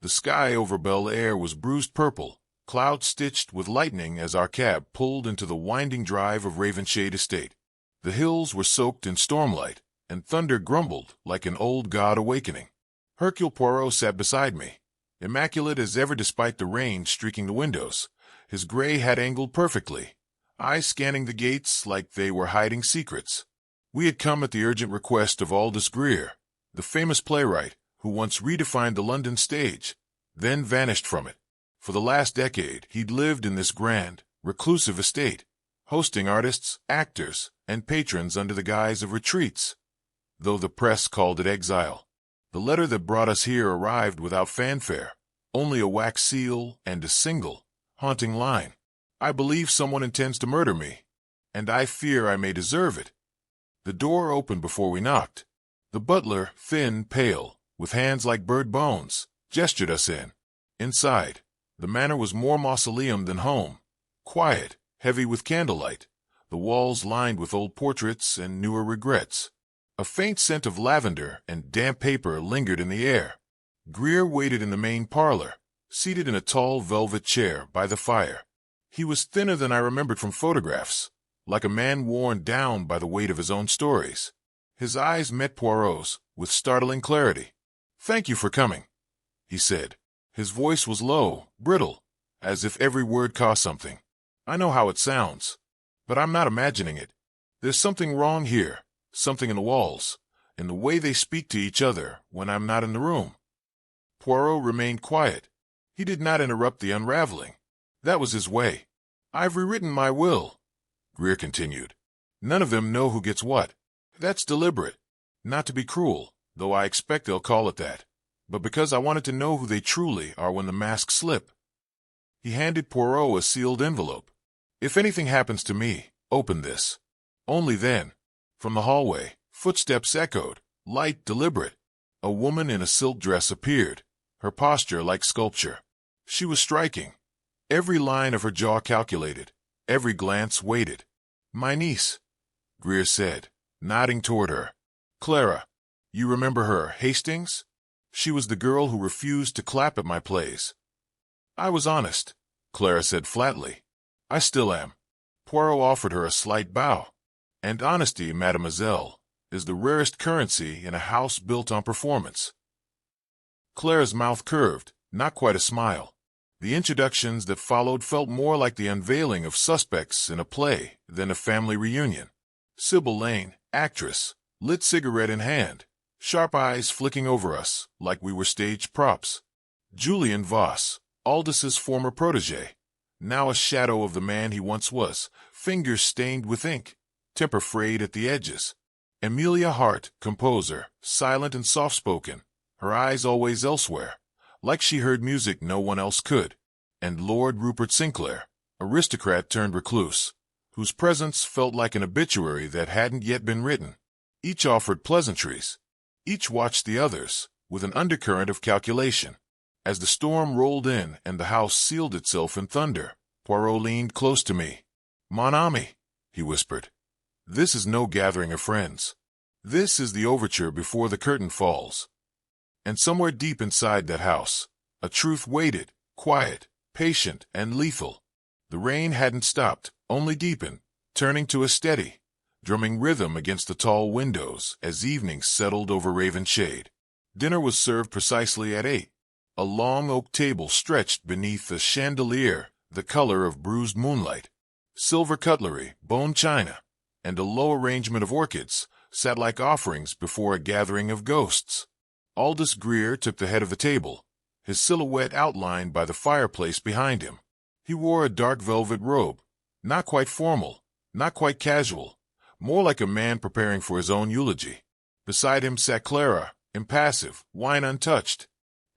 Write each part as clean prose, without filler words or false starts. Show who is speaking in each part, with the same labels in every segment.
Speaker 1: The sky over Bel Air was bruised purple, clouds stitched with lightning as our cab pulled into the winding drive of Ravenshade Estate. The hills were soaked in stormlight, and thunder grumbled like an old god awakening. Hercule Poirot sat beside me, immaculate as ever despite the rain streaking the windows, his gray hat angled perfectly, eyes scanning the gates like they were hiding secrets. We had come at the urgent request of Aldous Greer, the famous playwright who once redefined the London stage, then vanished from it. For the last decade, he'd lived in this grand, reclusive estate, hosting artists, actors, and patrons under the guise of retreats, though the press called it exile. The letter that brought us here arrived without fanfare, only a wax seal and a single, haunting line. I believe someone intends to murder me, and I fear I may deserve it. The door opened before we knocked. The butler, thin, pale, with hands like bird bones, gestured us in. Inside, the manor was more mausoleum than home, quiet, heavy with candlelight, the walls lined with old portraits and newer regrets. A faint scent of lavender and damp paper lingered in the air. Greer waited in the main parlor, seated in a tall velvet chair by the fire. He was thinner than I remembered from photographs, like a man worn down by the weight of his own stories. His eyes met Poirot's with startling clarity. "Thank you for coming," he said. His voice was low, brittle, as if every word cost something. "I know how it sounds, but I'm not imagining it. There's something wrong here, something in the walls, in the way they speak to each other when I'm not in the room." Poirot remained quiet. He did not interrupt the unraveling. That was his way. "I've rewritten my will," Greer continued. "None of them know who gets what. That's deliberate. Not to be cruel, though I expect they'll call it that, but because I wanted to know who they truly are when the masks slip." He handed Poirot a sealed envelope. "If anything happens to me, open this." Only then, from the hallway, footsteps echoed, light, deliberate. A woman in a silk dress appeared, her posture like sculpture. She was striking. Every line of her jaw calculated, every glance weighted. "My niece," Greer said, nodding toward her. "Clara. You remember her, Hastings? She was the girl who refused to clap at my plays." "I was honest," Clara said flatly. "I still am." Poirot offered her a slight bow. "And honesty, mademoiselle, is the rarest currency in a house built on performance." Clara's mouth curved, not quite a smile. The introductions that followed felt more like the unveiling of suspects in a play than a family reunion. Sybil Lane, actress, lit cigarette in hand, sharp eyes flicking over us like we were stage props. Julian Voss, Aldous' former protege, now a shadow of the man he once was, fingers stained with ink, temper frayed at the edges. Amelia Hart, composer, silent and soft-spoken, her eyes always elsewhere, like she heard music no one else could. And Lord Rupert Sinclair, aristocrat turned recluse, whose presence felt like an obituary that hadn't yet been written. Each offered pleasantries. Each watched the others, with an undercurrent of calculation. As the storm rolled in and the house sealed itself in thunder, Poirot leaned close to me. "Mon ami," he whispered. "This is no gathering of friends. This is the overture before the curtain falls." And somewhere deep inside that house, a truth waited, quiet, patient, and lethal. The rain hadn't stopped, only deepened, turning to a steady, drumming rhythm against the tall windows as evening settled over Ravenshade. Dinner was served precisely at 8. A long oak table stretched beneath a chandelier the color of bruised moonlight. Silver cutlery, bone china, and a low arrangement of orchids sat like offerings before a gathering of ghosts. Aldous Greer took the head of the table, his silhouette outlined by the fireplace behind him. He wore a dark velvet robe, not quite formal, not quite casual, more like a man preparing for his own eulogy. Beside him sat Clara, impassive, wine untouched.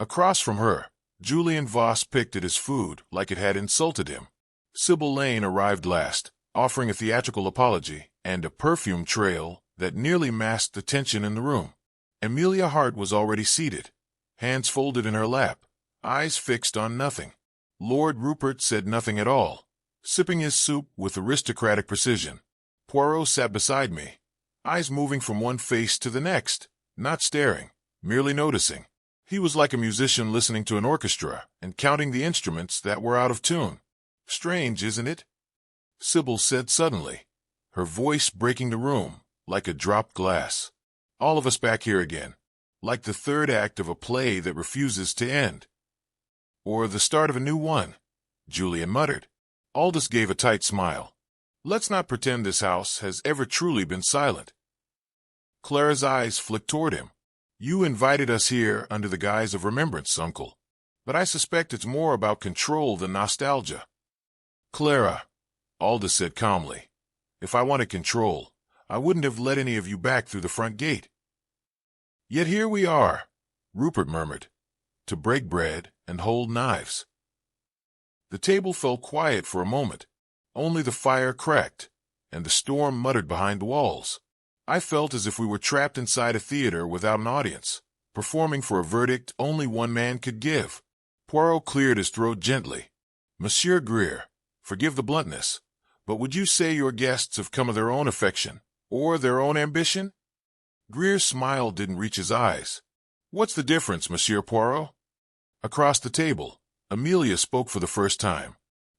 Speaker 1: Across from her, Julian Voss picked at his food like it had insulted him. Sybil Lane arrived last, offering a theatrical apology and a perfume trail that nearly masked the tension in the room. Amelia Hart was already seated, hands folded in her lap, eyes fixed on nothing. Lord Rupert said nothing at all, sipping his soup with aristocratic precision. Poirot sat beside me, eyes moving from one face to the next, not staring, merely noticing. He was like a musician listening to an orchestra and counting the instruments that were out of tune. Strange, isn't it? Sybil said suddenly, her voice breaking the room like a dropped glass. All of us back here again, like the third act of a play that refuses to end. Or the start of a new one, Julian muttered. Aldous gave a tight smile. Let's not pretend this house has ever truly been silent. Clara's eyes flicked toward him. You invited us here under the guise of remembrance, Uncle. But I suspect it's more about control than nostalgia. Clara, Aldous said calmly, if I wanted control, I wouldn't have let any of you back through the front gate. Yet here we are, Rupert murmured, to break bread and hold knives. The table fell quiet for a moment. Only the fire cracked, and the storm muttered behind the walls. I felt as if we were trapped inside a theater without an audience, performing for a verdict only one man could give. Poirot cleared his throat gently. Monsieur Greer, forgive the bluntness, but would you say your guests have come of their own affection, or their own ambition? Greer's smile didn't reach his eyes. What's the difference, Monsieur Poirot? Across the table, Amelia spoke for the first time.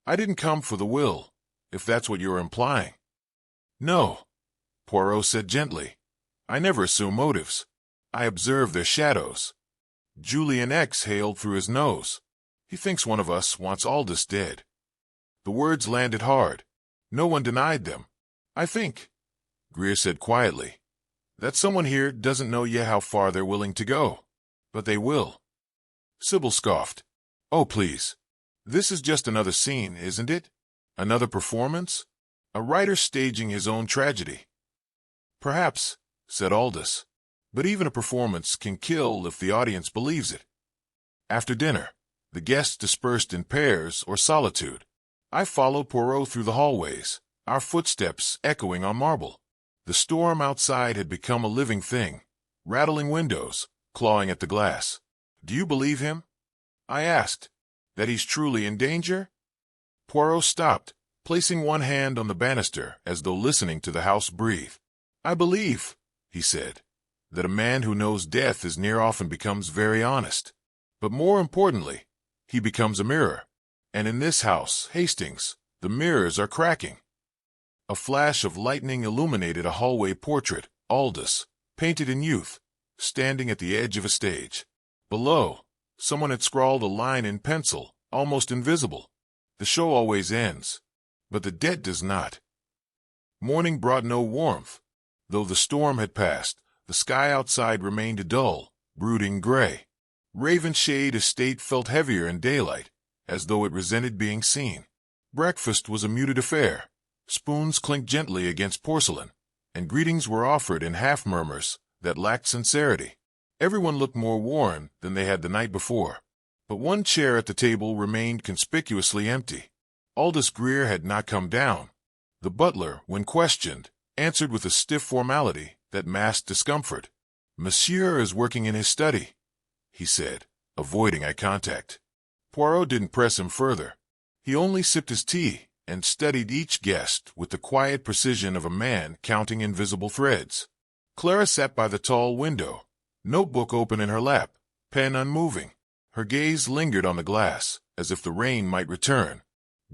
Speaker 1: I didn't come for the will, if that's what you're implying. No, Poirot said gently. I never assume motives. I observe their shadows. Julian exhaled through his nose. He thinks one of us wants Aldous dead. The words landed hard. No one denied them. I think, Greer said quietly, that someone here doesn't know yet how far they're willing to go. But they will. Sybil scoffed. Oh, please. This is just another scene, isn't it? Another performance? A writer staging his own tragedy. Perhaps, said Aldous, but even a performance can kill if the audience believes it. After dinner, the guests dispersed in pairs or solitude. I followed Poirot through the hallways, our footsteps echoing on marble. The storm outside had become a living thing, rattling windows, clawing at the glass. Do you believe him? I asked. That he's truly in danger? Poirot stopped, placing one hand on the banister as though listening to the house breathe. I believe, he said, that a man who knows death is near often becomes very honest. But more importantly, he becomes a mirror. And in this house, Hastings, the mirrors are cracking. A flash of lightning illuminated a hallway portrait, Aldous, painted in youth, standing at the edge of a stage. Below, someone had scrawled a line in pencil, almost invisible. The show always ends, but the dead does not. Morning brought no warmth. Though the storm had passed, the sky outside remained a dull, brooding gray. Ravenshade Estate felt heavier in daylight, as though it resented being seen. Breakfast was a muted affair. Spoons clinked gently against porcelain, and greetings were offered in half-murmurs that lacked sincerity. Everyone looked more worn than they had the night before. But one chair at the table remained conspicuously empty. Aldous Greer had not come down. The butler, when questioned, answered with a stiff formality that masked discomfort. Monsieur is working in his study, he said, avoiding eye contact. Poirot didn't press him further. He only sipped his tea and studied each guest with the quiet precision of a man counting invisible threads. Clara sat by the tall window, notebook open in her lap, pen unmoving. Her gaze lingered on the glass, as if the rain might return.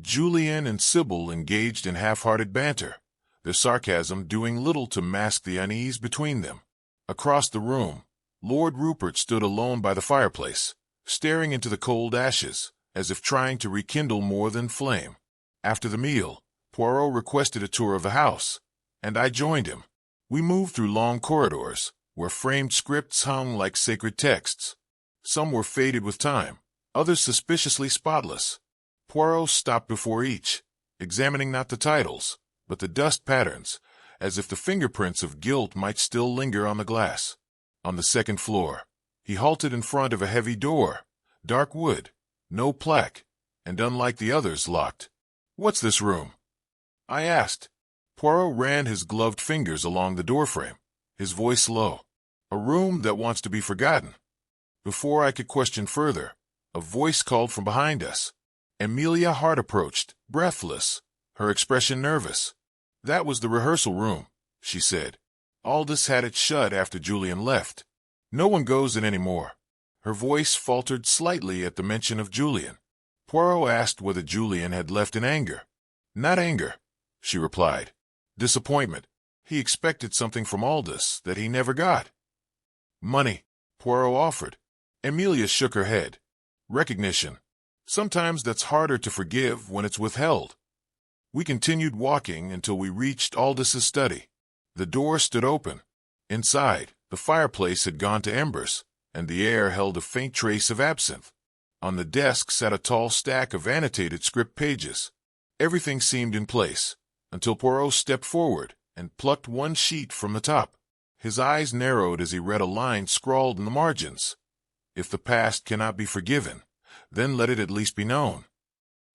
Speaker 1: Julian and Sybil engaged in half-hearted banter, their sarcasm doing little to mask the unease between them. Across the room, Lord Rupert stood alone by the fireplace, staring into the cold ashes, as if trying to rekindle more than flame. After the meal, Poirot requested a tour of the house, and I joined him. We moved through long corridors, where framed scripts hung like sacred texts. Some were faded with time, others suspiciously spotless. Poirot stopped before each, examining not the titles, but the dust patterns, as if the fingerprints of guilt might still linger on the glass. On the second floor, he halted in front of a heavy door, dark wood, no plaque, and unlike the others, locked. "What's this room?" I asked. Poirot ran his gloved fingers along the doorframe, his voice low. "A room that wants to be forgotten." Before I could question further, a voice called from behind us. Amelia Hart approached, breathless, her expression nervous. "That was the rehearsal room," she said. "Aldous had it shut after Julian left. No one goes in any more." Her voice faltered slightly at the mention of Julian. Poirot asked whether Julian had left in anger. "Not anger," she replied. "Disappointment. He expected something from Aldous that he never got." "Money," Poirot offered. Amelia shook her head. "Recognition. Sometimes that's harder to forgive when it's withheld." We continued walking until we reached Aldous' study. The door stood open. Inside, the fireplace had gone to embers, and the air held a faint trace of absinthe. On the desk sat a tall stack of annotated script pages. Everything seemed in place, until Poirot stepped forward and plucked one sheet from the top. His eyes narrowed as he read a line scrawled in the margins. "If the past cannot be forgiven, then let it at least be known."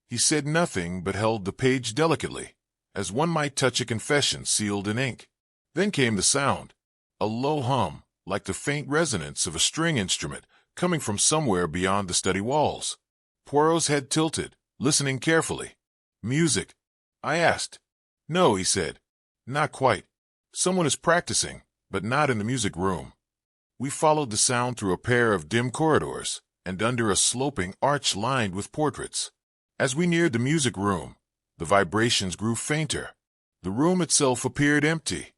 Speaker 1: He said nothing but held the page delicately, as one might touch a confession sealed in ink. Then came the sound, a low hum, like the faint resonance of a string instrument coming from somewhere beyond the study walls. Poirot's head tilted, listening carefully. "Music?" I asked. "No," he said. "Not quite. Someone is practicing, but not in the music room." We followed the sound through a pair of dim corridors and under a sloping arch lined with portraits. As we neared the music room, the vibrations grew fainter. The room itself appeared empty.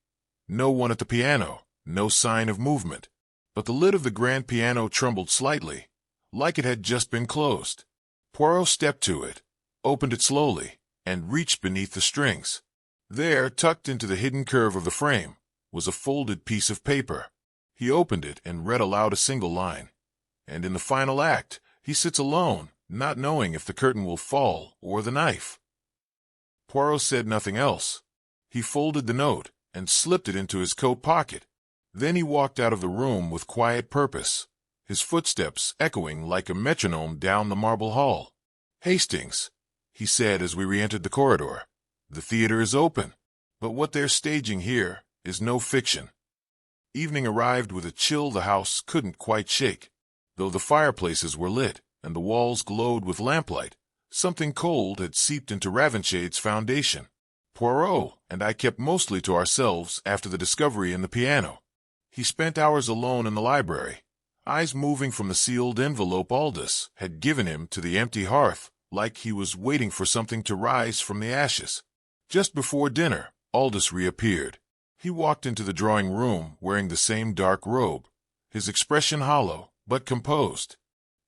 Speaker 1: No one at the piano, no sign of movement. But the lid of the grand piano trembled slightly, like it had just been closed. Poirot stepped to it, opened it slowly, and reached beneath the strings. There, tucked into the hidden curve of the frame, was a folded piece of paper. He opened it and read aloud a single line. "And in the final act, he sits alone, not knowing if the curtain will fall or the knife." Poirot said nothing else. He folded the note and slipped it into his coat pocket. Then he walked out of the room with quiet purpose, his footsteps echoing like a metronome down the marble hall. "Hastings," he said as we re-entered the corridor, "the theater is open, but what they're staging here is no fiction." Evening arrived with a chill the house couldn't quite shake. Though the fireplaces were lit and the walls glowed with lamplight, something cold had seeped into Ravenshade's foundation. Poirot and I kept mostly to ourselves after the discovery in the piano. He spent hours alone in the library, eyes moving from the sealed envelope Aldous had given him to the empty hearth, like he was waiting for something to rise from the ashes. Just before dinner, Aldous reappeared. He walked into the drawing room wearing the same dark robe, his expression hollow but composed.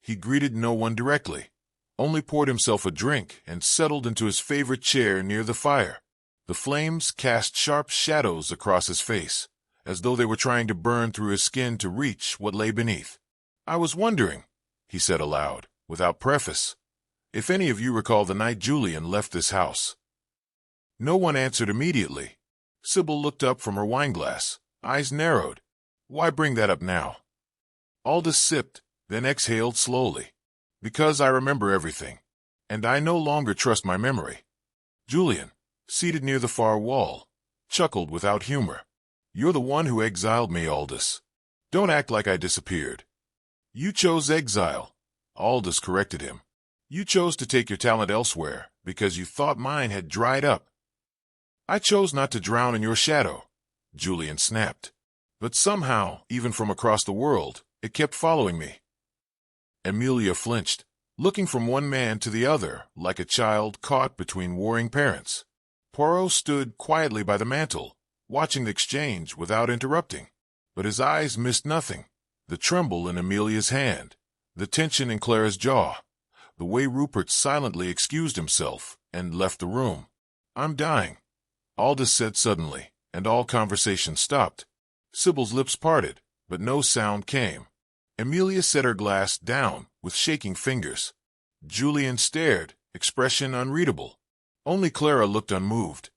Speaker 1: He greeted no one directly, only poured himself a drink and settled into his favorite chair near the fire. The flames cast sharp shadows across his face, as though they were trying to burn through his skin to reach what lay beneath. "I was wondering," he said aloud, without preface, "if any of you recall the night Julian left this house." No one answered immediately. Sybil looked up from her wineglass, eyes narrowed. "Why bring that up now?" Aldous sipped, then exhaled slowly. "Because I remember everything, and I no longer trust my memory." Julian, seated near the far wall, chuckled without humor. "You're the one who exiled me, Aldous. Don't act like I disappeared." "You chose exile," Aldous corrected him. "You chose to take your talent elsewhere because you thought mine had dried up." "I chose not to drown in your shadow," Julian snapped. "But somehow, even from across the world, it kept following me." Amelia flinched, looking from one man to the other like a child caught between warring parents. Poirot stood quietly by the mantel, watching the exchange without interrupting. But his eyes missed nothing: the tremble in Amelia's hand, the tension in Clara's jaw, the way Rupert silently excused himself and left the room. "I'm dying," Aldous said suddenly, and all conversation stopped. Sybil's lips parted, but no sound came. Amelia set her glass down with shaking fingers. Julian stared, expression unreadable. Only Clara looked unmoved.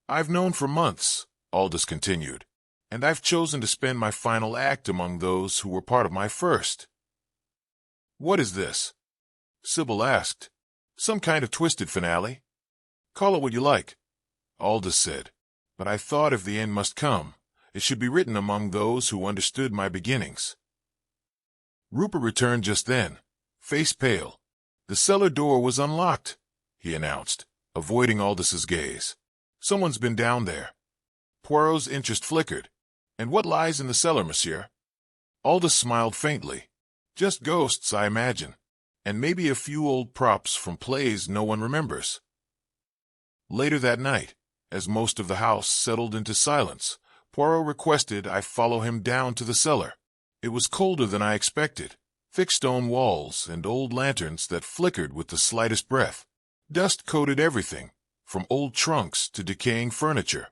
Speaker 1: "I've known for months," Aldous continued, "and I've chosen to spend my final act among those who were part of my first." "What is this?" Sybil asked. "Some kind of twisted finale?" "Call it what you like," Aldous said. "But I thought if the end must come, it should be written among those who understood my beginnings." Rupert returned just then, face pale. "The cellar door was unlocked," he announced, avoiding Aldous' gaze. "Someone's been down there." Poirot's interest flickered. "And what lies in the cellar, monsieur?" Aldous smiled faintly. Just ghosts, I imagine. And maybe a few old props from plays no one remembers. Later that night, as most of the house settled into silence, Poirot requested I follow him down to the cellar. It was colder than I expected. Thick stone walls and old lanterns that flickered with the slightest breath. Dust coated everything, from old trunks to decaying furniture.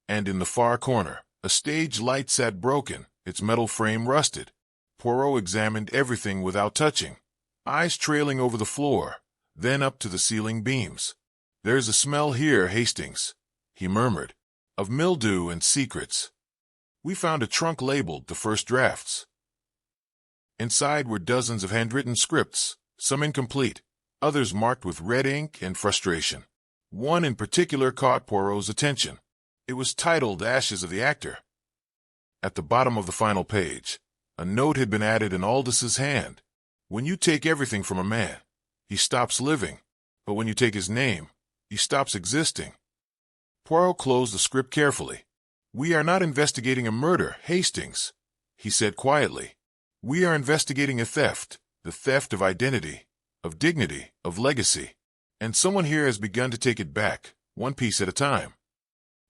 Speaker 1: And in the far corner, a stage light sat broken, its metal frame rusted. Poirot examined everything without touching, eyes trailing over the floor, then up to the ceiling beams. "There's a smell here, Hastings," he murmured, "of mildew and secrets." We found a trunk labeled "The First Drafts." Inside were dozens of handwritten scripts, some incomplete, others marked with red ink and frustration. One in particular caught Poirot's attention. It was titled "Ashes of the Actor." At the bottom of the final page, a note had been added in Aldous' hand. "When you take everything from a man, he stops living, but when you take his name, he stops existing." Poirot closed the script carefully. "We are not investigating a murder, Hastings," he said quietly. "We are investigating a theft, the theft of identity, of dignity, of legacy. And someone here has begun to take it back, one piece at a time."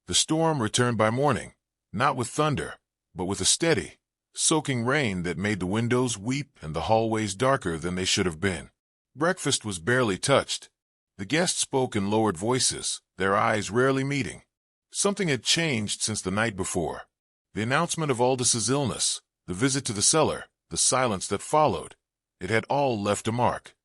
Speaker 1: The storm returned by morning, not with thunder, but with a steady, soaking rain that made the windows weep and the hallways darker than they should have been. Breakfast was barely touched. The guests spoke in lowered voices, their eyes rarely meeting. Something had changed since the night before. The announcement of Aldous' illness, the visit to the cellar, the silence that followed. It had all left a mark.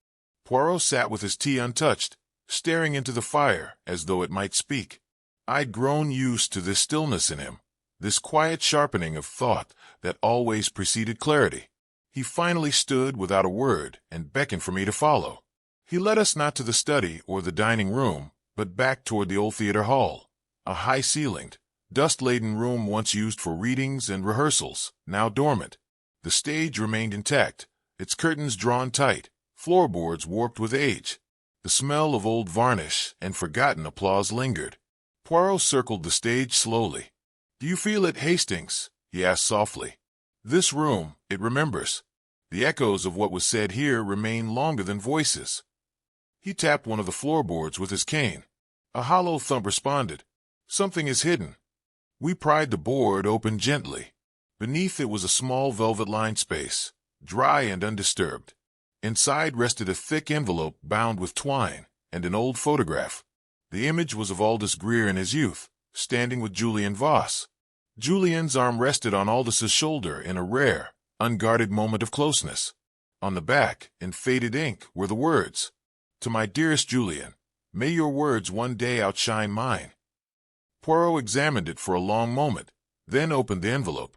Speaker 1: Poirot sat with his tea untouched, staring into the fire as though it might speak. I'd grown used to this stillness in him, this quiet sharpening of thought that always preceded clarity. He finally stood without a word and beckoned for me to follow. He led us not to the study or the dining room, but back toward the old theater hall, a high-ceilinged, dust-laden room once used for readings and rehearsals, now dormant. The stage remained intact, its curtains drawn tight, floorboards warped with age. The smell of old varnish and forgotten applause lingered. Poirot circled the stage slowly. "Do you feel it, Hastings?" he asked softly. "This room, it remembers. The echoes of what was said here remain longer than voices." He tapped one of the floorboards with his cane. A hollow thump responded. "Something is hidden." We pried the board open gently. Beneath it was a small velvet-lined space, dry and undisturbed. Inside rested a thick envelope bound with twine, and an old photograph. The image was of Aldous Greer in his youth, standing with Julian Voss. Julian's arm rested on Aldous' shoulder in a rare, unguarded moment of closeness. On the back, in faded ink, were the words, "To my dearest Julian, may your words one day outshine mine." Poirot examined it for a long moment, then opened the envelope.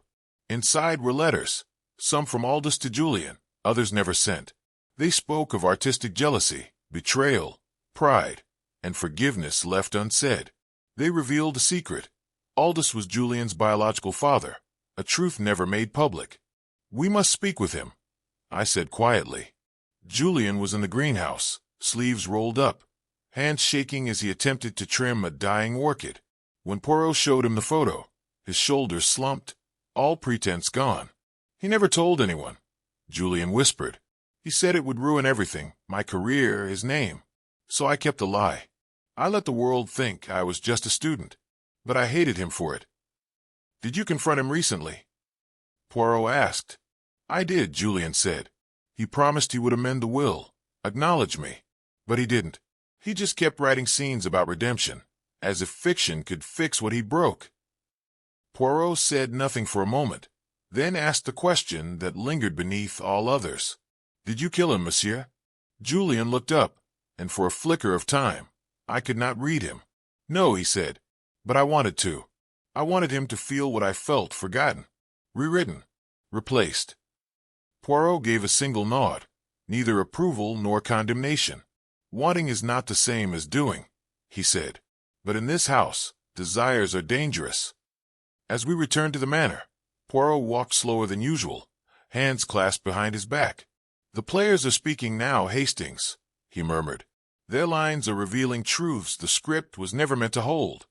Speaker 1: Inside were letters, some from Aldous to Julian, others never sent. They spoke of artistic jealousy, betrayal, pride, and forgiveness left unsaid. They revealed a secret. Aldous was Julian's biological father, a truth never made public. "We must speak with him," I said quietly. Julian was in the greenhouse, sleeves rolled up, hands shaking as he attempted to trim a dying orchid. When Poirot showed him the photo, his shoulders slumped, all pretense gone. "He never told anyone," Julian whispered. "He said it would ruin everything, my career, his name. So I kept a lie. I let the world think I was just a student, but I hated him for it." "Did you confront him recently?" Poirot asked. "I did," Julian said. "He promised he would amend the will, acknowledge me. But he didn't. He just kept writing scenes about redemption, as if fiction could fix what he broke." Poirot said nothing for a moment, then asked the question that lingered beneath all others. "Did you kill him, monsieur?" Julian looked up, and for a flicker of time, I could not read him. "No," he said, "but I wanted to. I wanted him to feel what I felt, forgotten, rewritten, replaced." Poirot gave a single nod, neither approval nor condemnation. "Wanting is not the same as doing," he said. "But in this house, desires are dangerous." As we returned to the manor, Poirot walked slower than usual, hands clasped behind his back. "The players are speaking now, Hastings," he murmured. "Their lines are revealing truths the script was never meant to hold."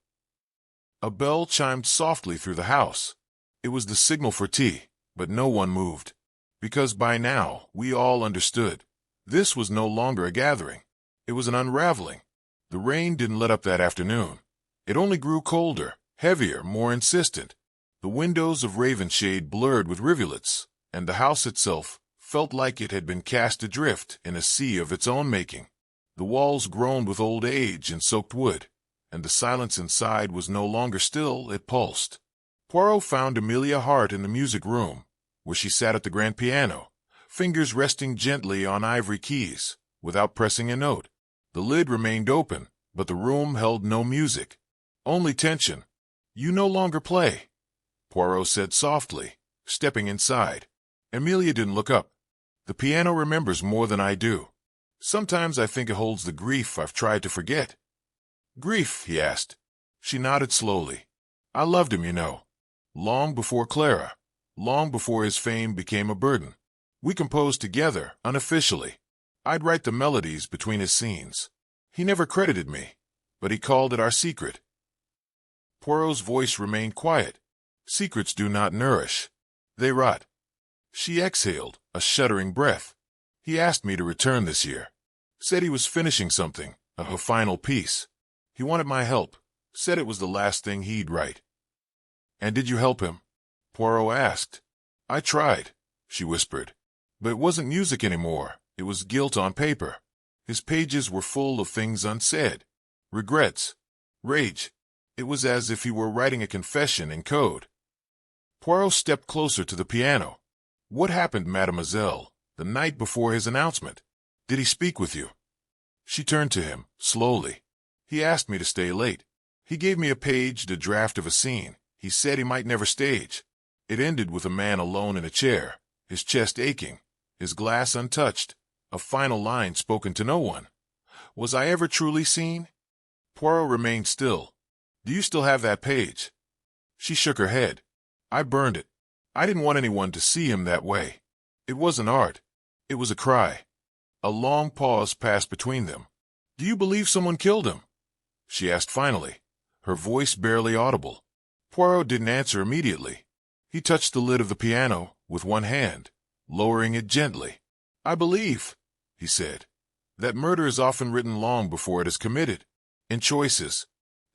Speaker 1: A bell chimed softly through the house. It was the signal for tea, but no one moved. Because by now, we all understood. This was no longer a gathering. It was an unraveling. The rain didn't let up that afternoon. It only grew colder, heavier, more insistent. The windows of Ravenshade blurred with rivulets, and the house itself felt like it had been cast adrift in a sea of its own making. The walls groaned with old age and soaked wood, and the silence inside was no longer still, it pulsed. Poirot found Amelia Hart in the music room, where she sat at the grand piano, fingers resting gently on ivory keys, without pressing a note. The lid remained open, but the room held no music, only tension. "You no longer play," Poirot said softly, stepping inside. Amelia didn't look up. "The piano remembers more than I do. Sometimes I think it holds the grief I've tried to forget." "Grief?" he asked. She nodded slowly. "I loved him, you know. Long before Clara. Long before his fame became a burden. We composed together, unofficially. I'd write the melodies between his scenes. He never credited me, but he called it our secret." Poirot's voice remained quiet. "Secrets do not nourish. They rot." She exhaled, a shuddering breath. "He asked me to return this year. Said he was finishing something, a final piece. He wanted my help. Said it was the last thing he'd write." "And did you help him?" Poirot asked. "I tried," she whispered. "But it wasn't music anymore. It was guilt on paper. His pages were full of things unsaid. Regrets. Rage. It was as if he were writing a confession in code." Poirot stepped closer to the piano. "What happened, mademoiselle, the night before his announcement? Did he speak with you?" She turned to him, slowly. "He asked me to stay late. He gave me a page, a draft of a scene. He said he might never stage. It ended with a man alone in a chair, his chest aching, his glass untouched, a final line spoken to no one. Was I ever truly seen?" Poirot remained still. "Do you still have that page?" She shook her head. "I burned it. I didn't want anyone to see him that way. It wasn't art. It was a cry." A long pause passed between them. "Do you believe someone killed him?" she asked finally, her voice barely audible. Poirot didn't answer immediately. He touched the lid of the piano with one hand, lowering it gently. "I believe," he said, "that murder is often written long before it is committed, in choices,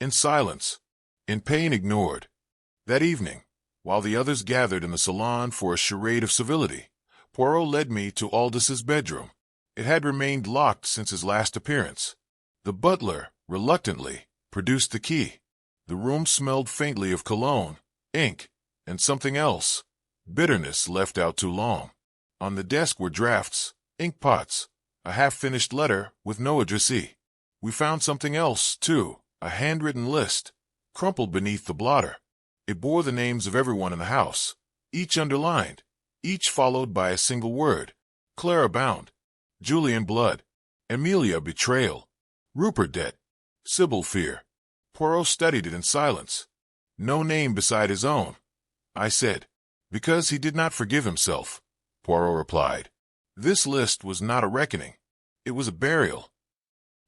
Speaker 1: in silence, in pain ignored." That evening, while the others gathered in the salon for a charade of civility, Poirot led me to Aldous' bedroom. It had remained locked since his last appearance. The butler, reluctantly, produced the key. The room smelled faintly of cologne, ink, and something else, bitterness left out too long. On the desk were drafts, ink pots, a half-finished letter with no addressee. We found something else, too, a handwritten list, crumpled beneath the blotter. It bore the names of everyone in the house, each underlined, each followed by a single word. Clara bound, Julian blood, Amelia betrayal, Rupert debt, Sybil fear. Poirot studied it in silence. "No name beside his own," I said. "Because he did not forgive himself," Poirot replied. "This list was not a reckoning. It was a burial."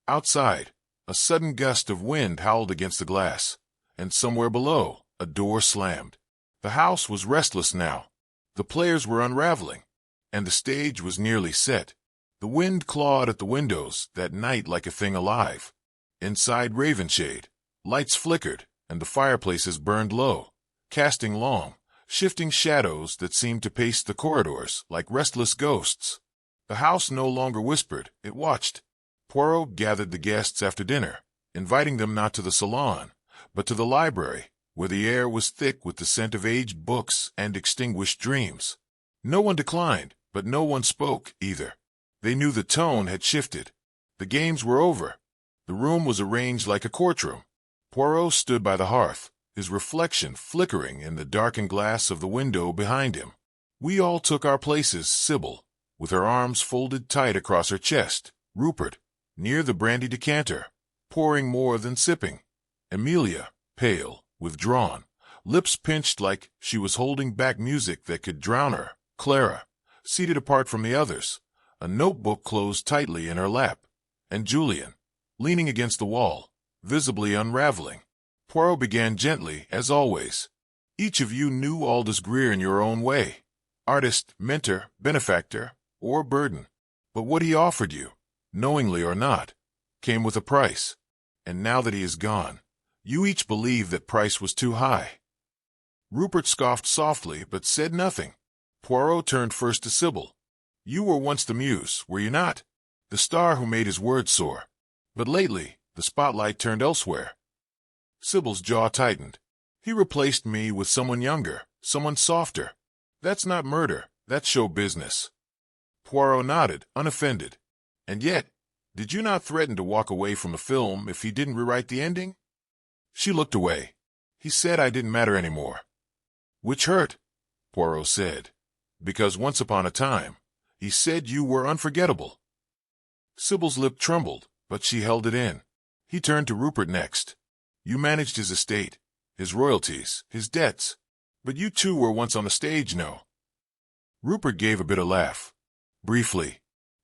Speaker 1: Outside, a sudden gust of wind howled against the glass, and somewhere below, a door slammed. The house was restless now. The players were unraveling, and the stage was nearly set. The wind clawed at the windows that night like a thing alive. Inside Ravenshade, lights flickered, and the fireplaces burned low, casting long, shifting shadows that seemed to pace the corridors like restless ghosts. The house no longer whispered, it watched. Poirot gathered the guests after dinner, inviting them not to the salon, but to the library, where the air was thick with the scent of aged books and extinguished dreams. No one declined, but no one spoke, either. They knew the tone had shifted. The games were over. The room was arranged like a courtroom. Poirot stood by the hearth, his reflection flickering in the darkened glass of the window behind him. We all took our places, Sybil, with her arms folded tight across her chest, Rupert, near the brandy decanter, pouring more than sipping, Amelia, pale, withdrawn, lips pinched like she was holding back music that could drown her, Clara, seated apart from the others, a notebook closed tightly in her lap, and Julian, leaning against the wall, visibly unraveling. Poirot began gently, as always. "Each of you knew Aldous Greer in your own way. artist, mentor, benefactor, or burden. But what he offered you, knowingly or not, came with a price. And now that he is gone, you each believe that price was too high. Rupert scoffed softly but said nothing. Poirot turned first to Sybil. You were once the muse, were you not? The star who made his words soar. But lately, the spotlight turned elsewhere. Sybil's jaw tightened. He replaced me with someone younger, someone softer. That's not murder, that's show business. Poirot nodded, unoffended. And yet, did you not threaten to walk away from the film if he didn't rewrite the ending? She looked away. He said I didn't matter anymore. Which hurt, Poirot said. Because once upon a time, he said you were unforgettable. Sybil's lip trembled, but she held it in. He turned to Rupert next. You managed his estate, his royalties, his debts. But you too were once on the stage, no? Rupert gave a bitter laugh. Briefly.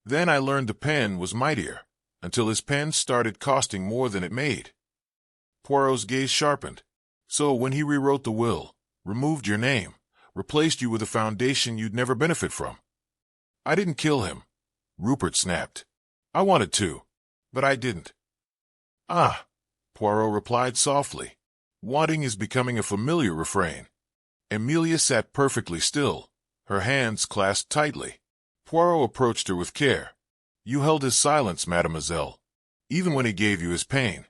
Speaker 1: Then I learned the pen was mightier, until his pen started costing more than it made. Poirot's gaze sharpened. So when he rewrote the will, removed your name, replaced you with a foundation you'd never benefit from. I didn't kill him, Rupert snapped. I wanted to, but I didn't. Ah, Poirot replied softly. Wanting is becoming a familiar refrain. Amelia sat perfectly still, her hands clasped tightly. Poirot approached her with care. You held his silence, mademoiselle, even when he gave you his pain.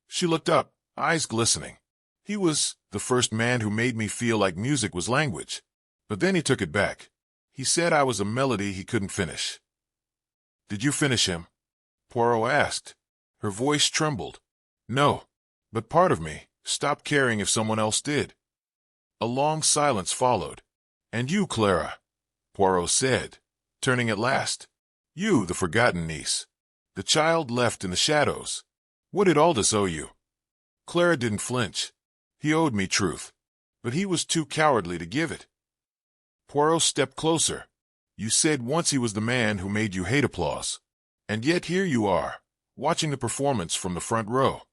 Speaker 1: She looked up, eyes glistening. He was the first man who made me feel like music was language. But then he took it back. He said I was a melody he couldn't finish. Did you finish him? Poirot asked. Her voice trembled. No, but part of me stopped caring if someone else did. A long silence followed. And you, Clara, Poirot said, turning at last. You, the forgotten niece. The child left in the shadows. What did Aldous owe you? Clara didn't flinch. He owed me truth, but he was too cowardly to give it. Poirot stepped closer. You said once he was the man who made you hate applause. And yet here you are, watching the performance from the front row.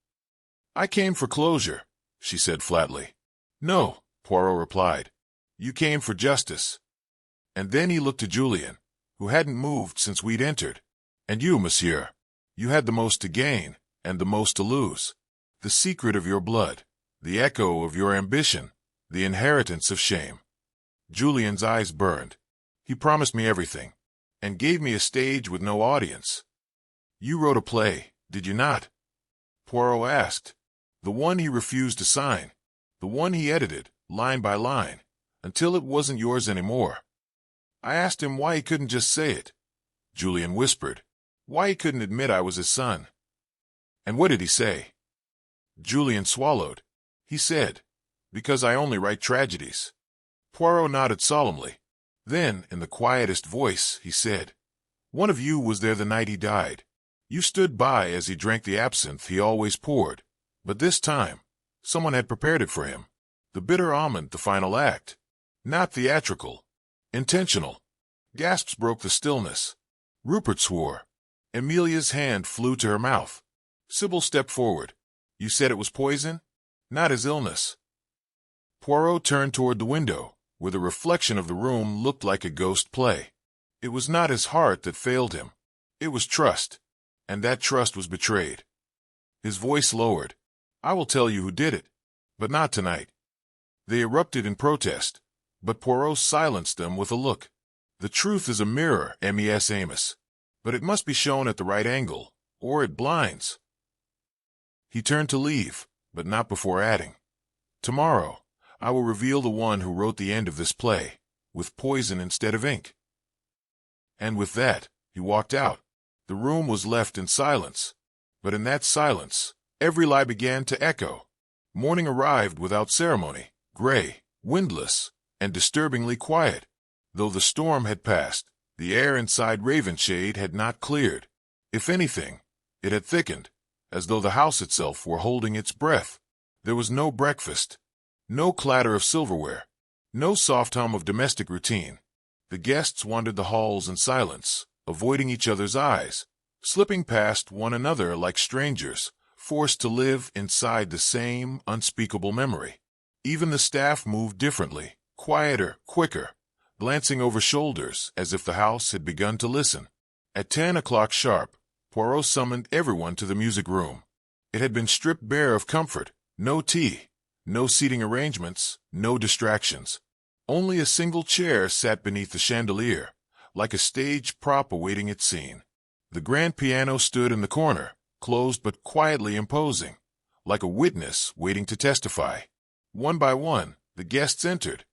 Speaker 1: I came for closure, she said flatly. No, Poirot replied. You came for justice. And then he looked to Julian, who hadn't moved since we'd entered. And you, monsieur, you had the most to gain and the most to lose. The secret of your blood, the echo of your ambition, the inheritance of shame. Julian's eyes burned. He promised me everything, and gave me a stage with no audience. You wrote a play, did you not? Poirot asked. The one he refused to sign, the one he edited, line by line, until it wasn't yours anymore. I asked him why he couldn't just say it. Julian whispered. Why he couldn't admit I was his son. And what did he say? Julian swallowed. He said, because I only write tragedies. Poirot nodded solemnly. Then, in the quietest voice, he said, one of you was there the night he died. You stood by as he drank the absinthe he always poured. But this time, someone had prepared it for him. The bitter almond, the final act. Not theatrical. Intentional. Gasps broke the stillness. Rupert swore. Amelia's hand flew to her mouth. Sybil stepped forward. You said it was poison? Not his illness. Poirot turned toward the window, where the reflection of the room looked like a ghost play. It was not his heart that failed him. It was trust. And that trust was betrayed. His voice lowered. I will tell you who did it. But not tonight. They erupted in protest, but Poirot silenced them with a look. The truth is a mirror, M.E.S. Amos. But it must be shown at the right angle, or it blinds. He turned to leave, but not before adding, tomorrow, I will reveal the one who wrote the end of this play, with poison instead of ink. And with that, he walked out. The room was left in silence. But in that silence, every lie began to echo. Morning arrived without ceremony, gray, windless, and disturbingly quiet. Though the storm had passed, the air inside Ravenshade had not cleared. If anything, it had thickened, as though the house itself were holding its breath. There was no breakfast, no clatter of silverware, no soft hum of domestic routine. The guests wandered the halls in silence, avoiding each other's eyes, slipping past one another like strangers, forced to live inside the same unspeakable memory. Even the staff moved differently, quieter, quicker. glancing over shoulders as if the house had begun to listen. At 10 o'clock sharp, Poirot summoned everyone to the music room. It had been stripped bare of comfort, no tea, no seating arrangements, no distractions. Only a single chair sat beneath the chandelier, like a stage prop awaiting its scene. The grand piano stood in the corner, closed but quietly imposing, like a witness waiting to testify. One by one, the guests entered.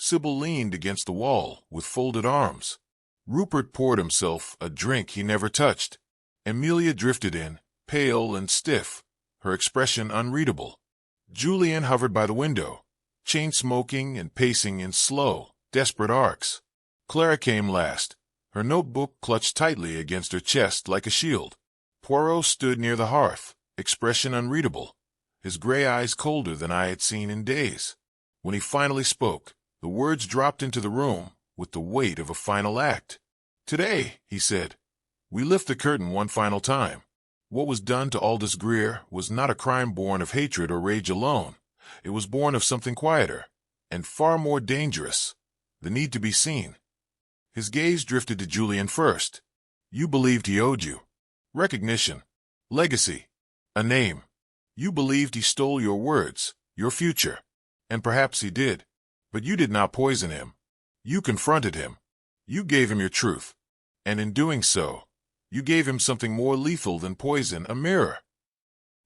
Speaker 1: Sybil leaned against the wall with folded arms. Rupert poured himself a drink he never touched. Amelia drifted in, pale and stiff, her expression unreadable. Julian hovered by the window, chain-smoking and pacing in slow, desperate arcs. Clara came last, her notebook clutched tightly against her chest like a shield. Poirot stood near the hearth, expression unreadable, his gray eyes colder than I had seen in days. When he finally spoke, the words dropped into the room with the weight of a final act. "Today," he said, "we lift the curtain one final time. What was done to Aldous Greer was not a crime born of hatred or rage alone. It was born of something quieter, and far more dangerous, the need to be seen." His gaze drifted to Julian first. "You believed he owed you recognition, legacy, a name. You believed he stole your words, your future. And perhaps he did. But you did not poison him. You confronted him. You gave him your truth. And in doing so, you gave him something more lethal than poison, a mirror."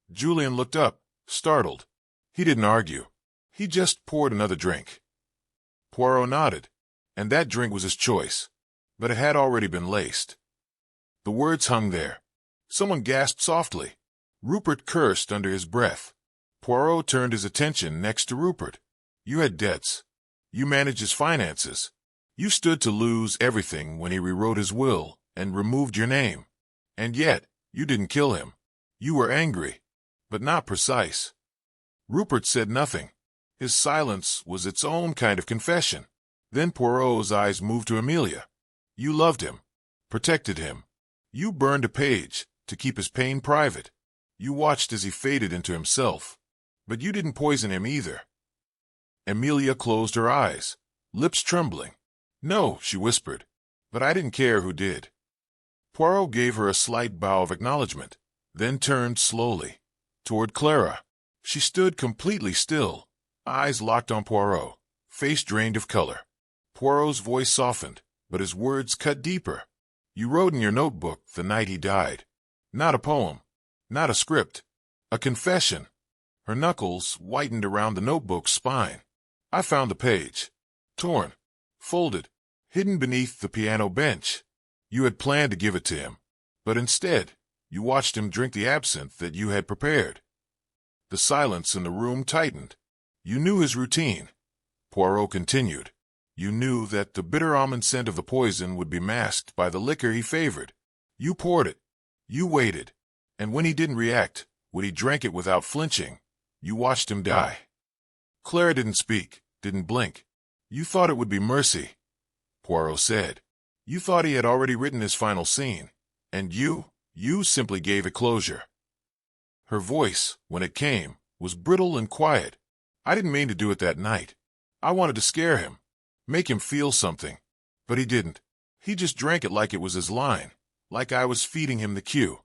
Speaker 1: Julian looked up, startled. He didn't argue. He just poured another drink. Poirot nodded, and that drink was his choice, but it had already been laced. The words hung there. Someone gasped softly. Rupert cursed under his breath. Poirot turned his attention next to Rupert. "You had debts. You managed his finances. You stood to lose everything when he rewrote his will and removed your name. And yet, you didn't kill him. You were angry, but not precise." Rupert said nothing. His silence was its own kind of confession. Then Poirot's eyes moved to Amelia. "You loved him, protected him. You burned a page to keep his pain private. You watched as he faded into himself. But you didn't poison him either." Amelia closed her eyes, lips trembling. "No," she whispered, "but I didn't care who did." Poirot gave her a slight bow of acknowledgement, then turned slowly toward Clara. She stood completely still, eyes locked on Poirot, face drained of color. Poirot's voice softened, but his words cut deeper. "You wrote in your notebook the night he died. Not a poem, not a script, a confession." Her knuckles whitened around the notebook's spine. "I found the page, torn, folded, hidden beneath the piano bench. You had planned to give it to him, but instead, you watched him drink the absinthe that you had prepared." The silence in the room tightened. "You knew his routine," Poirot continued. "You knew that the bitter almond scent of the poison would be masked by the liquor he favored. You poured it. You waited. And when he didn't react, when he drank it without flinching, you watched him die." Clara didn't speak, didn't blink. "You thought it would be mercy," Poirot said. "You thought he had already written his final scene, and you simply gave it closure." Her voice, when it came, was brittle and quiet. "I didn't mean to do it that night. I wanted to scare him, make him feel something. But he didn't. He just drank it like it was his line, like I was feeding him the cue."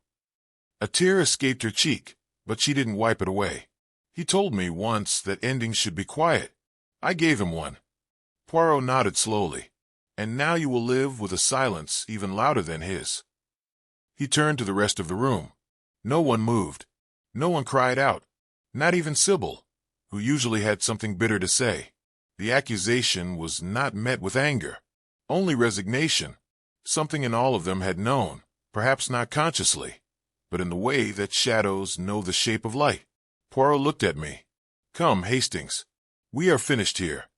Speaker 1: A tear escaped her cheek, but she didn't wipe it away. "He told me once that endings should be quiet. I gave him one." Poirot nodded slowly. "And now you will live with a silence even louder than his." He turned to the rest of the room. No one moved. No one cried out. Not even Sybil, who usually had something bitter to say. The accusation was not met with anger, only resignation. Something in all of them had known, perhaps not consciously, but in the way that shadows know the shape of light. Poirot looked at me. "Come, Hastings. We are finished here."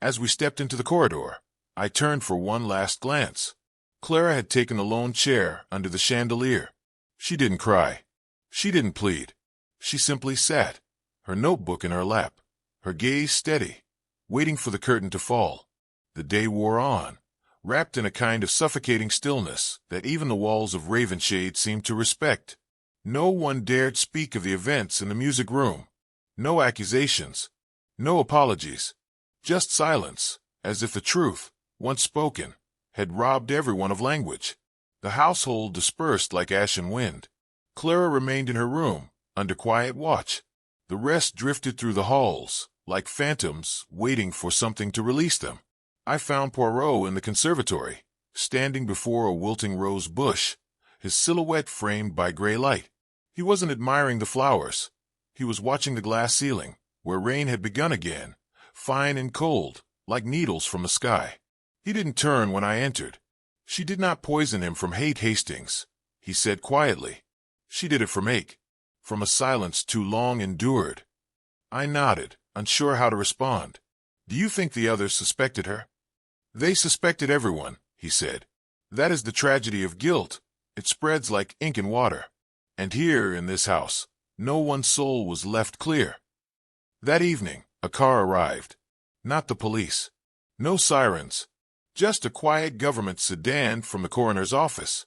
Speaker 1: As we stepped into the corridor, I turned for one last glance. Clara had taken the lone chair under the chandelier. She didn't cry. She didn't plead. She simply sat, her notebook in her lap, her gaze steady, waiting for the curtain to fall. The day wore on, wrapped in a kind of suffocating stillness that even the walls of Ravenshade seemed to respect. No one dared speak of the events in the music room. No accusations. No apologies. Just silence, as if the truth, once spoken, had robbed everyone of language. The household dispersed like ashen wind. Clara remained in her room, under quiet watch. The rest drifted through the halls, like phantoms waiting for something to release them. I found Poirot in the conservatory, standing before a wilting rose bush, his silhouette framed by gray light. He wasn't admiring the flowers. He was watching the glass ceiling, where rain had begun again, fine and cold, like needles from the sky. He didn't turn when I entered. "She did not poison him from hate, Hastings," he said quietly. "She did it from ache, from a silence too long endured." I nodded, unsure how to respond. "Do you think the others suspected her?" "They suspected everyone," he said. "That is the tragedy of guilt. It spreads like ink in water. And here, in this house, no one's soul was left clear." That evening, a car arrived. Not the police. No sirens. Just a quiet government sedan from the coroner's office.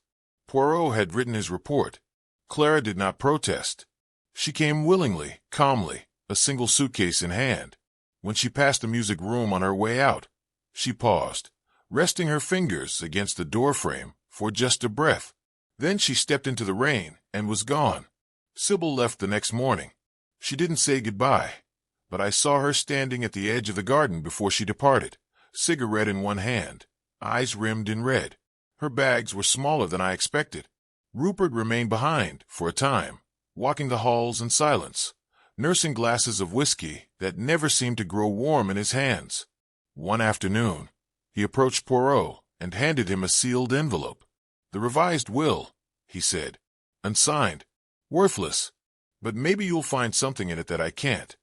Speaker 1: Poirot had written his report. Clara did not protest. She came willingly, calmly, a single suitcase in hand. When she passed the music room on her way out, she paused, resting her fingers against the doorframe for just a breath. Then she stepped into the rain and was gone. Sybil left the next morning. She didn't say goodbye, but I saw her standing at the edge of the garden before she departed, cigarette in one hand, eyes rimmed in red. Her bags were smaller than I expected. Rupert remained behind for a time, walking the halls in silence, nursing glasses of whiskey that never seemed to grow warm in his hands. One afternoon, he approached Poirot and handed him a sealed envelope. "The revised will," he said. "Unsigned. Worthless. But maybe you'll find something in it that I can't."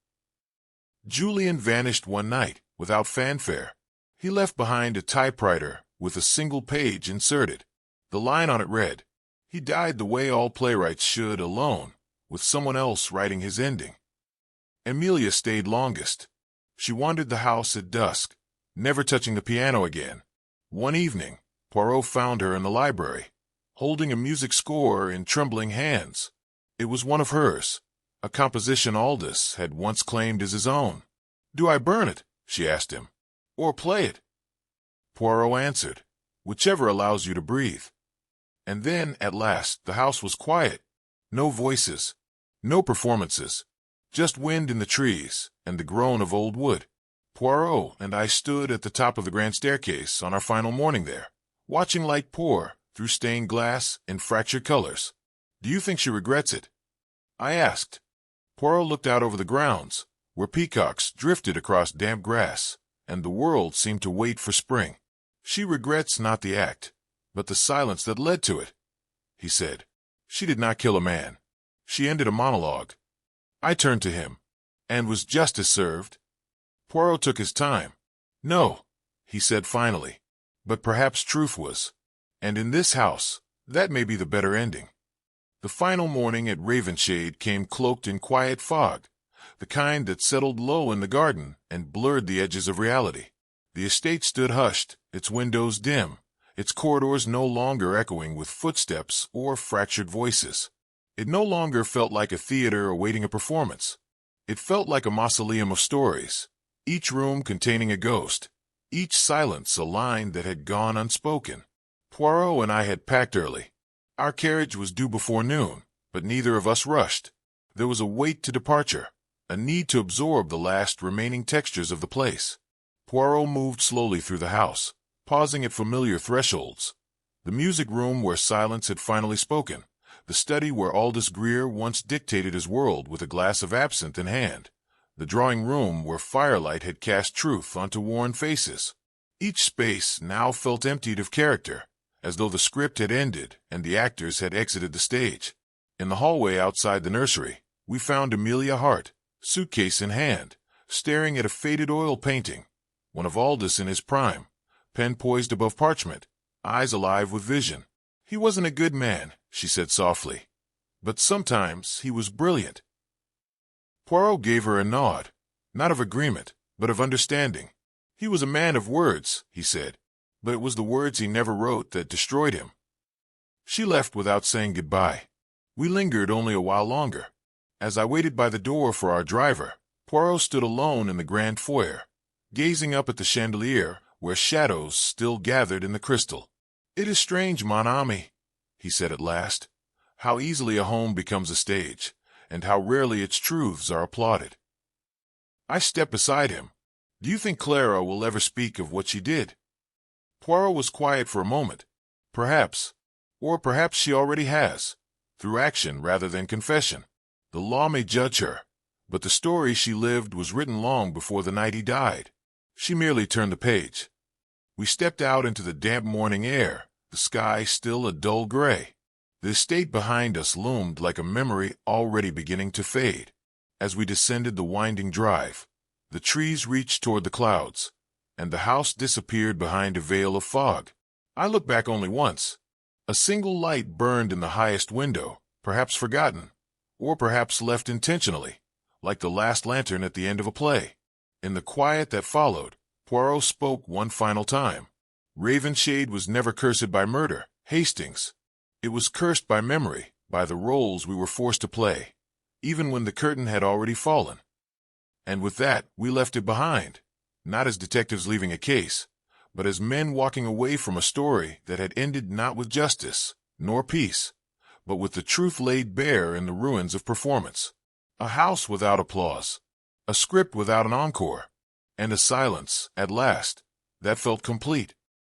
Speaker 1: Julian vanished one night, without fanfare. He left behind a typewriter with a single page inserted. The line on it read, "He died the way all playwrights should, alone, with someone else writing his ending." Amelia stayed longest. She wandered the house at dusk, never touching the piano again. One evening, Poirot found her in the library, holding a music score in trembling hands. It was one of hers, a composition Aldous had once claimed as his own. "Do I burn it?" she asked him. "Or play it?" Poirot answered, "Whichever allows you to breathe." And then, at last, the house was quiet. No voices, no performances, just wind in the trees and the groan of old wood. Poirot and I stood at the top of the grand staircase on our final morning there, watching light pour through stained glass in fractured colors. "Do you think she regrets it?" I asked. Poirot looked out over the grounds, where peacocks drifted across damp grass, and the world seemed to wait for spring. "She regrets not the act, but the silence that led to it," he said. "She did not kill a man. She ended a monologue." I turned to him. "And was justice served?" Poirot took his time. "No," he said finally, "but perhaps truth was. And in this house, that may be the better ending." The final morning at Ravenshade came cloaked in quiet fog, the kind that settled low in the garden and blurred the edges of reality. The estate stood hushed, its windows dim, its corridors no longer echoing with footsteps or fractured voices. It no longer felt like a theater awaiting a performance. It felt like a mausoleum of stories, each room containing a ghost, each silence a line that had gone unspoken. Poirot and I had packed early. Our carriage was due before noon, but neither of us rushed. There was a wait to departure, a need to absorb the last remaining textures of the place. Poirot moved slowly through the house, pausing at familiar thresholds. The music room where silence had finally spoken, the study where Aldous Greer once dictated his world with a glass of absinthe in hand, the drawing room where firelight had cast truth onto worn faces. Each space now felt emptied of character, as though the script had ended and the actors had exited the stage. In the hallway outside the nursery, we found Amelia Hart, suitcase in hand, staring at a faded oil painting, one of Aldous in his prime, pen poised above parchment, eyes alive with vision. "He wasn't a good man," she said softly, "but sometimes he was brilliant." Poirot gave her a nod, not of agreement, but of understanding. "He was a man of words," he said, "but it was the words he never wrote that destroyed him." She left without saying goodbye. We lingered only a while longer. As I waited by the door for our driver, Poirot stood alone in the grand foyer, gazing up at the chandelier where shadows still gathered in the crystal. "It is strange, mon ami," he said at last, "how easily a home becomes a stage, and how rarely its truths are applauded." I stepped beside him. "Do you think Clara will ever speak of what she did?" Poirot was quiet for a moment. "Perhaps. Or perhaps she already has, through action rather than confession. The law may judge her, but the story she lived was written long before the night he died. She merely turned the page." We stepped out into the damp morning air, the sky still a dull gray. The estate behind us loomed like a memory already beginning to fade. As we descended the winding drive, the trees reached toward the clouds, and the house disappeared behind a veil of fog. I looked back only once. A single light burned in the highest window, perhaps forgotten, or perhaps left intentionally, like the last lantern at the end of a play. In the quiet that followed, Poirot spoke one final time. "Ravenshade was never cursed by murder, Hastings. It was cursed by memory, by the roles we were forced to play, even when the curtain had already fallen. And with that, we left it behind, not as detectives leaving a case, but as men walking away from a story that had ended not with justice, nor peace, but with the truth laid bare in the ruins of performance. A house without applause, a script without an encore, and a silence, at last, that felt complete."